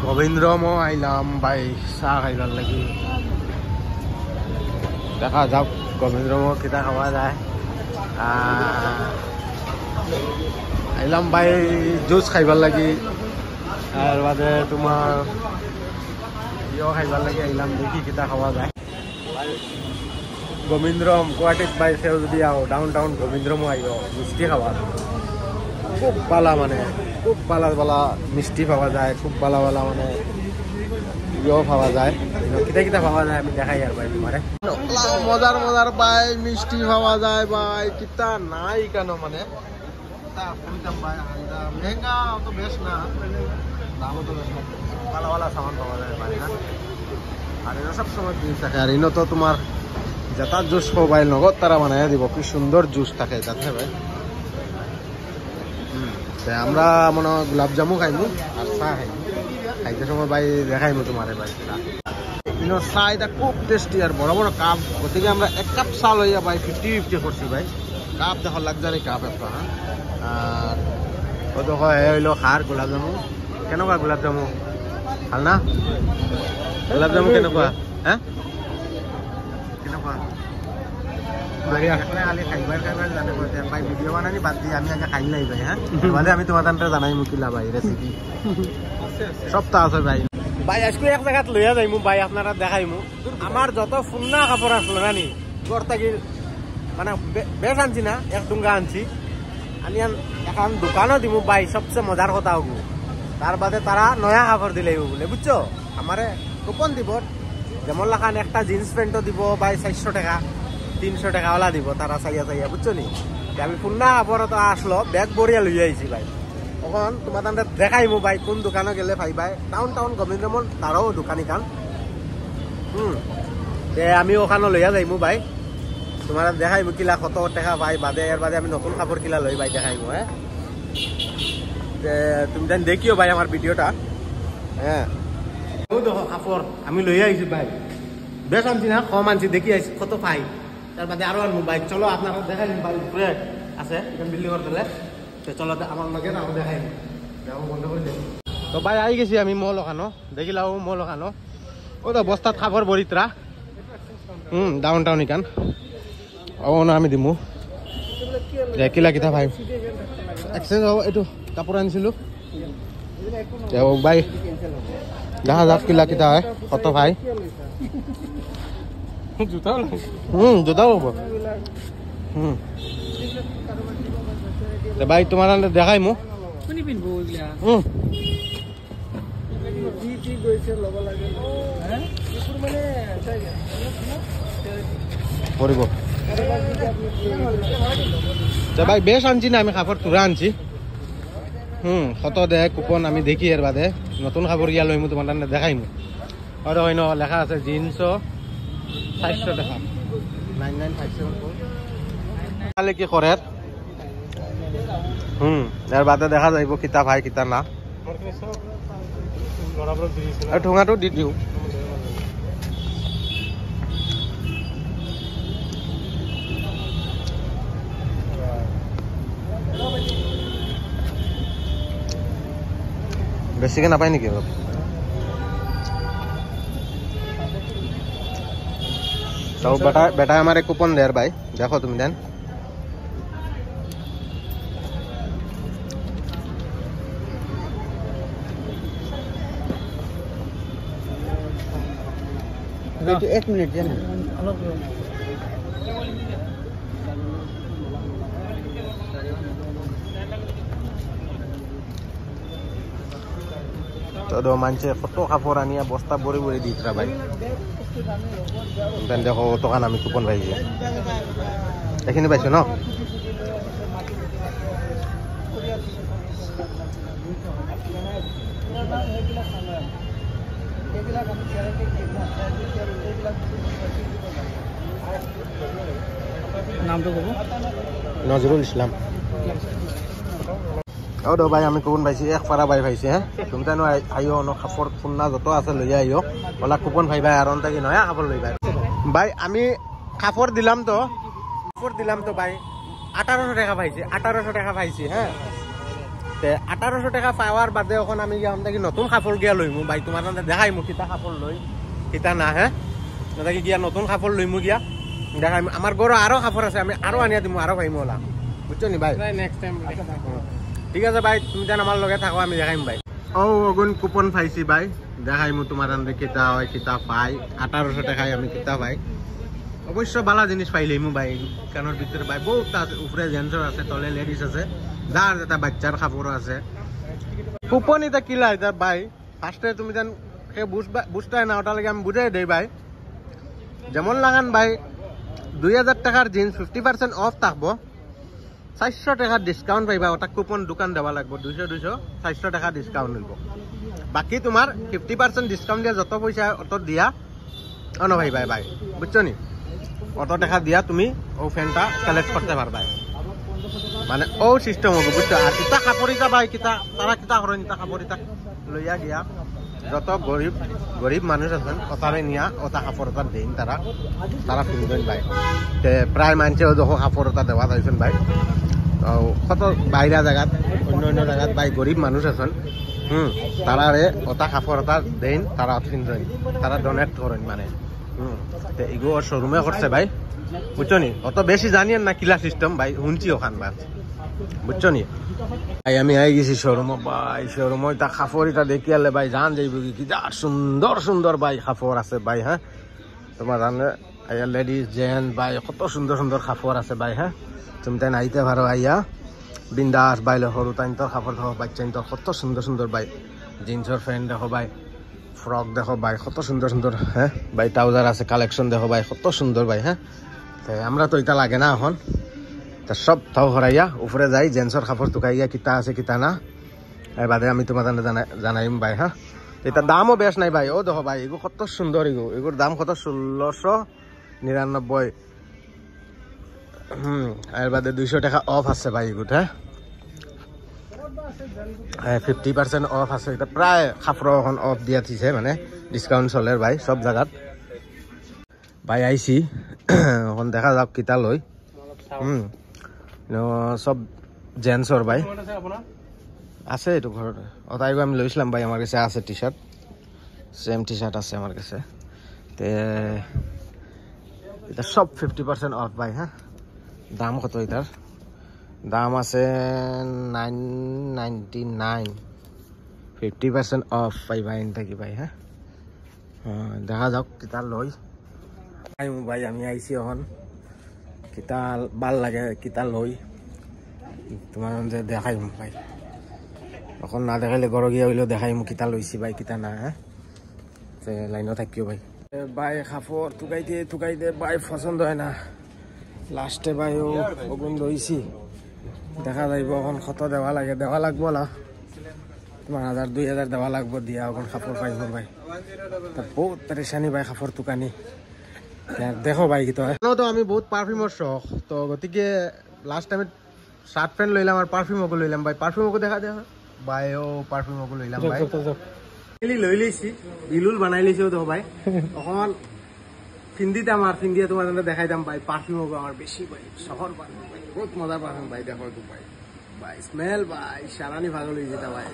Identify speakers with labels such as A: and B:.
A: গোবিন্দ্রম আইলাম ভাই চাহ খাইবার লাগি দেখা যাক গোবিন্দ্রম কিতা খাওয়া যায় আইলাম ভাই জুস খাইবার লাগি আর বাদে তোমার ইয়ে খাইবার লাগি আইলাম দেখি কিতা খাওয়া যায় গোবিন্দ্রম গুয়াহাটিত ভাই সেও যদি আও ডাউন টাউন গোবিন্দ্রমও আইব মিষ্টি খাওয়া খুব পালা মানে খুব পালা পালা মিষ্টি পাওয়া যায় খুব পালা পালা মানে ইয়েও পাওয়া যায় কিতা কিতা পাওয়া যায় আমি দেখাই আর ভাই তোমারে মজার মজার ভাই মিষ্টি পাওয়া যায় ভাই কিতা নাই কেন মানে মেহঙ্গা তো বেশ না দামও তো বেশ না পালা পালা সামান পাওয়া যায় ভাই না আর এরা সব সময় জিনিস থাকে আর ইনো তো তোমার যেটা জুস মোবাইল নগদ তারা বানাই দিব কি সুন্দর জুস থাকে যাতে ভাই আমরা মনে গোলাপ জামু খাইমু আর চাহ খাইমু খাইতে সময় ভাই দেখাইমু তোমার ভাই কিন্তু চাহ এটা খুব টেস্টি আর বড় বড় কাপ গতিকে আমরা এক কাপ চাহ লইয়া ভাই 50-50 করছি ভাই কাপ দেখো লাক্সারি কাপ একটা হ্যাঁ আর ওই দেখো হইলো খার গোলাপ জামু কেনেকুৱা গোলাপ জামু ভাল না গোলাপ জামু কেনেকুৱা হ্যাঁ কেনেকুৱা ভাই ভিডিও বানানি বাদ দিয়ে আমি আগে খাই লাই ভাই হ্যাঁ মানে আমি তোমার তান্তে জানাই মুকিলা ভাই রেসিপি সপ্তাহ আছে ভাই ভাই আজকে এক জায়গাত লইয়া যাইমু ভাই আপনারা দেখাইমু আমার যত ফুন্না কাপড় আসলো নানি গড়তাগির মানে বেশ আনছি না এক ডুঙ্গা আনছি আমি এখন দোকানও দিমু ভাই সবচেয়ে মজার কথা হবো তার বাদে তারা নয়া কাপড় দিলেই বলে বুঝছো আমারে কুপন দিব যেমন লাখান একটা জিন্স প্যান্টও দিব ভাই 400 টাকা 300 টাকাওয়ালা দিব তারা চাইয়া চাইয়া বুঝছো নি আমি ফুন্না কাপড় তো আসলো ব্যাগ বড়িয়া লই আইছি ভাই তখন তোমার তান্তে দেখাইমু ভাই কোন দোকানে গেলে ভাই ভাই টাউন টাউন গোবিন্দ্রমল তারও দোকানি কান আমি ওখানে লইয়া যাইমু ভাই তোমার দেখাইমু কিলা কত টাকা ভাই বাদে এর বাদে আমি নতুন কাপড় কিলা লই ভাই দেখাইমু হ্যাঁ তুমি জানি দেখিও ভাই আমার ভিডিওটা হ্যাঁ দেখো কাপড় আমি লই আইছি ভাই বেশ আনছি না কম আনছি দেখি আইছি কত পাই তার বাদে আরো আনবো বাইক চলো আপনারা দেখাই ভাই উপরে আছে এখানে বিল্ডিংর তলে তো চলো আমার লগে না দেখাই বন্ধ করে দিই তো ভাই আই গেছি আমি মল ওখানো দেখিলাও মল ওখানো ও তো বস্তাত খাবার বরিত্রা ডাউন টাউন ইকান ও না আমি দিমু কিলা কিতা ভাই এক্সচেঞ্জ হব এইটো কাপড় আনিছিলো ভাই দেখা যাক কিলা কিতা হয় কত ভাই জুতাও হব ভাই তোমার দেখাই মো পড়ব ভাই বেশ আনছি না আমি কাপড় তুরা আনছি কত দে কুপন আমি দেখি এর বাদে নতুন কাপড় ইয়া লইমু তোমার দেখাইমু আর হয় না লেখা আছে জিন্সও 400 টাকা 9957 কি করে এর বাদে দেখা যাইব কিতা ভাই কিতা না ঠোঙাটো দি দিও বেছিকে নাপায় নেকি অলপ তাও বেটা আমার কুপন দেয়ার ভাই দেখো তুমি দেন एक मिनट जाना তো মানছে কত কাপড় আনিয়া বস্তা ভরে ভরে দিতরা ভাই দেখো দোকান আমি কুপন পাইছি এখানে পাইছো ন নামটো কব নজরুল ইসলাম ও ভাই আমি কুপন পাইছি এক পারা ভাই পাইছি হ্যাঁ তুমি তানো আইও ন কাপড় ফুন্না যত আছে লই আইও ওলা কুপন ভাই ভাই আর কি নয়া কাপড় লই ভাই ভাই আমি কাপড় দিলাম তো ভাই 1800 টাকা পাইছি 1800 টাকা পাইছি হ্যাঁ 1800 টাকা পাওয়ার বাদে এখন আমি গিয়ে আমাকে নতুন কাপড় গিয়া লইমু ভাই তোমার দেখাইমু কিতা কাপড় লই কিতা না হ্যাঁ নাকি গিয়া নতুন কাপড় লইমু গিয়া দেখাইমু আমার গরো আরো কাপড় আছে আমি আরো আনিয়া দিমু আরো পাইমু ওলা বুঝছো নি ভাই
B: নেক্সট টাইম
A: ঠিক আছে ভাই তুমি যেন আমার লগে থাকো আমি দেখাইম ভাই ও অগুন কুপন পাইছি ভাই দেখাইমু তোমার কিতা হয় কিতা পাই 1800 টাকায় আমি কিতা পাই অবশ্য ভালো জিনিস পাইলেইমু ভাই কারণের ভিতরে ভাই বহুত আছে উপরে জেন্টসর আছে তলে লেডিস আছে যার যেটা বাচ্চার কাপড় আছে কুপন এটা কিলা এটা ভাই ফার্স্টে তুমি যেন বুঝতাই না ওটা লাগে আমি বুঝাই দেই ভাই যেমন লাগান ভাই 2000 টাকার জিন্স 50% অফ থাকবো 400 টাকা ডিসকাউন্ট পাইবা ওটা কুপন দোকান দেওয়া লাগবে 200 400 টাকা ডিসকাউন্ট হইব বাকি তোমার 50% ডিসকাউন্ট দিয়া যত পয়সা অত দিয়া অনো ভাই ভাই ভাই বুঝছো নি অত টাকা দিয়া তুমি ও ফ্যানটা কালেক্ট করতে পারবা মানে ও সিস্টেম হবে বুঝছো আর কিতা কাপড়িটা ভাই কিতা তারা কিতা করেন তা কাপড়িটা লইয়া গিয়া যত গরিব মানুষ আছেন ওটারে নিয়া ওটা কাপড়টা দেন তারা কিনবেন ভাই প্রায় মানুষেও যখন কাপড়টা দেওয়া যাইছেন ভাই কত বাইরা জায়গাত অন্য জায়গাত ভাই গরিব মানুষ আছেন তারারে ওটা কাপড়টা দেন তারা কিনবেন তারা ডোনেট করেন মানে এগুলো শোরুমে করছে ভাই বুঝছো নি অত বেশি জানিয়েন না কিলা সিস্টেম ভাই শুনছি ওখান বাদ বুঝছো নি ভাই আমি আই গেছি শোরুমে ভাই শোরুমে তা কাপড় এটা দেখি আলে ভাই জান যাইব কি সুন্দর সুন্দর ভাই কাপড় আছে ভাই হ্যাঁ তোমার জানে লেডিস জেন্টস ভাই কত সুন্দর সুন্দর কাপড় আছে ভাই হ্যাঁ তুমি তাই আইতে পারো আইয়া বিন্দাস বাইলে সরু তাই তোর কাপড় দেখো বাচ্চা তোর কত সুন্দর সুন্দর ভাই জিন্সের প্যান্ট দেখো ভাই ফ্রক দেখো ভাই কত সুন্দর সুন্দর হ্যাঁ ভাই ট্রাউজার আছে কালেকশন দেখো ভাই কত সুন্দর ভাই হ্যাঁ আমরা তো এটা লাগে না এখন তা সব তাও হরাইয়া উপরে যাই জেন্সর কাপড় টুকাইয়া কিতা আছে কিতা না এর বাদে আমি তোমার জানাইম ভাই হ্যাঁ এটার দামও বেশ নাই ভাই ও দেখো ভাই এগুলো কত সুন্দর এগুলোর দাম কত 1699 এর বাদে 200 টাকা অফ আছে ভাই এগুলো হ্যাঁ 50% অফ আছে এটা প্রায় কাপড় এখন অফ দিয়া দিছে মানে ডিসকাউন্ট চলে ভাই সব জায়গাত ভাই আইছি এখন দেখা যাক কিতা লই সব জেন্টসর ভাই আছে এইটো ঘৰত অতাইগো আমি লৈছিলাম ভাই আমার কাছে আছে T shirt same T shirt আছে আমার কাছে তে এটা সব 50% অফ ভাই হ্যাঁ দাম কত এটার দাম আছে 999 50% অফ পাইবা এনটাকি ভাই হ্যাঁ দেখা যাক কিতা লই ভাই আমি আইছি এখন কিতা ভাল লাগে কিতা লই তোমার দেখাই ভাই এখন না দেখাইলে ঘর গিয়া হইলেও দেখাইম কিতা লইছি ভাই কিতা না হ্যাঁ লাইনও থাকিও ভাই ভাই কাপড় টুকাইতে ভাই পছন্দ হয় না লাস্টে ভাই ওগুন লইছি দেখা যাইব এখন কত দেওয়া লাগবো না তোমার 1000 2000 দেওয়া লাগবো দিয়া এখন কাপড় পাইব ভাই বহুত পরেশানি ভাই কাপড় টুকানি দেখো ভাই কি তো আমি বহুত পারফিউমের শখ তো গতিকে লাস্ট টাইমে শার্ট প্যান্ট লইলাম আর পারফিউমও লইলাম ভাই পারফিউমও দেখা দেখা ভাই ও পারফিউমও লইলাম ভাই লৈ লইছি বিলুল বানাই লইছে দেখো ভাই অকমান ফিন্দিতাম আর ফিন্দিয়া তোমার দেখাইতাম ভাই পারফিউমও আমার বেশি ভাই শহর পারফিউম ভাই বহুত মজার পারফিউম ভাই দেখো ভাই ভাই স্মেল ভাই সারানি ভালো লইছে ভাই